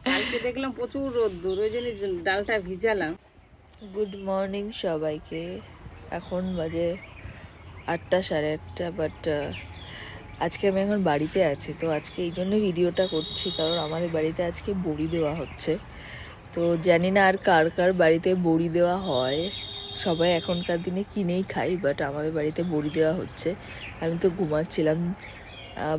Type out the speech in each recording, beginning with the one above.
কালকে দেখলাম প্রচুর রোদ্দুর, ওই জন্য ডালটা ভিজালাম। গুড মর্নিং সবাইকে। এখন বাজে 8টা, 8:30, বাট আজকে আমি এখন বাড়িতে আছি। তো আজকে এই জন্য ভিডিওটা করছি, কারণ আমাদের বাড়িতে আজকে বড়ি দেওয়া হচ্ছে। তো জানি না আর কার কার বাড়িতে বড়ি দেওয়া হয়, সবাই এখনকার দিনে কিনেই খাই, বাট আমাদের বাড়িতে বড়ি দেওয়া হচ্ছে। আমি তো ঘুমাচ্ছিলাম,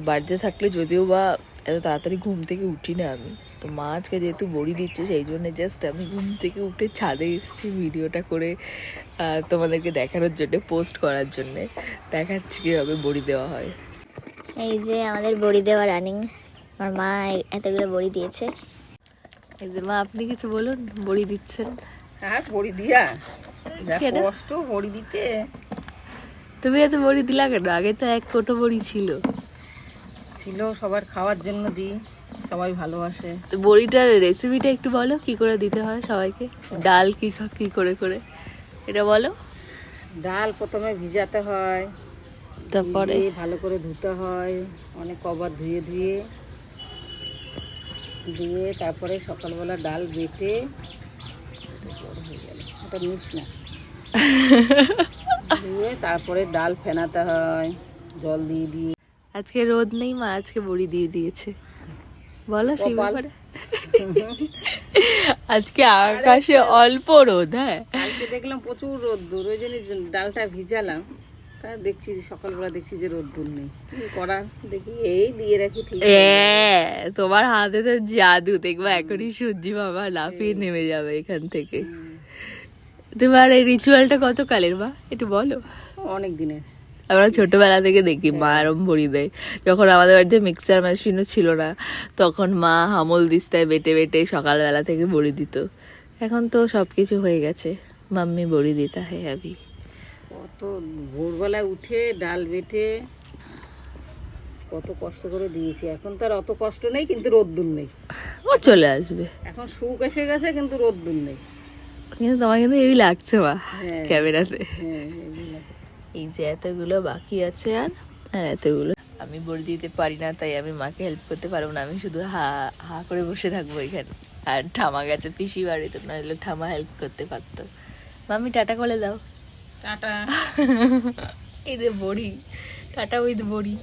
বাড়িতে থাকলে যদিও বা এত তাড়াতাড়ি ঘুম থেকে উঠি না আমি। তো মা আজকে যেহেতু বড়ি দিচ্ছে, সেই জন্য জাস্ট আমি ঘুম থেকে উঠে ছাদে এসেছি ভিডিওটা করে তোমাদেরকে দেখানোর জন্যে, পোস্ট করার জন্যে। দেখাচ্ছি কীভাবে বড়ি দেওয়া হয়। এই যে আমাদের বড়ি দেওয়া রানিং, আমার মা এতগুলো বড়ি দিয়েছে। এই যে মা, আপনি কিছু বলুন, বড়ি দিচ্ছেন। হ্যাঁ, বড়ি দিয়া কষ্ট বড়ি দিতে। তুমি এত বড়ি দিলা কেন? আগে তো 1 কোটো বড়ি ছিল। সবার খাওয়ার জন্য দিই, সবাই ভালোবাসে। তো বড়িটার রেসিপিটা একটু বলো, কি করে দিতে হয় সবাইকে। ডাল কি করে করে এটা বলো। ডাল প্রথমে ভিজাতে হয়, তারপরে ভালো করে ধুতে হয়, অনেক কবার ধুয়ে তারপরে সকালবেলা ডাল বেটে, ওটা মিস না, ধুয়ে তারপরে ডাল ফেনাতে হয় জল দিয়ে। আজকে রোদ নেই, মা আজকে বড়ি দিয়ে দিয়েছে। বলো সেই ব্যাপারে। আজকে আকাশে অল্প রোদ। হ্যাঁ, কালকে দেখলাম প্রচুর রোদ্দুর, ওই জন্য ডালটা ভিজালাম। তা দেখছি সকালবেলা দেখছি যে রোদ্দুর নেই, কি করা, দেখি এই দিয়ে রাখি। ঠিক তোমার হাতে তো জাদু, দেখবো এখনই সূর্যি বাবা লাফিয়ে নেমে যাবে এখান থেকে। তোমার এই রিচুয়ালটা কত কালের মা, একটু বলো। অনেক দিনের। আমরা ছোটবেলা থেকে দেখি মা এরম বড়ি দেয়। যখন আমাদের বাড়িতে মিক্সচার মেশিনও ছিল না, তখন মা হামল দিস্তায় বেটে বেটে সকালবেলা থেকে বড়ি দিত। এখন তো সবকিছু হয়ে গেছে, মাম্মি বড়ি দিতা হে আবি। কত ভোরবেলায় উঠে ডাল বেটে কত কষ্ট করে দিয়েছি। এখন তো আর অত কষ্ট নেই, কিন্তু রোদ্দুর নেই। ও চলে আসবে, এখন সুখ এসে গেছে, কিন্তু রোদ্দুর নেই। কিন্তু তোমার কিন্তু এই লাগছে মা ক্যামেরাতে। হ্যাঁ, এই যে এতগুলো বাকি আছে আর এতগুলো আমি বড়ি দিতে পারি না, তাই আমি মাকে হেল্প করতে পারবো না। আমি শুধু হা করে বসে থাকবো এখানে। আর ঠামা গেছে পিসি বাড়িতে, নইলে ঠামা হেল্প করতে পারতো। মামি টাটা করে দাও। টাটা। এই যে বড়ি, টাটা উইথ বড়ি।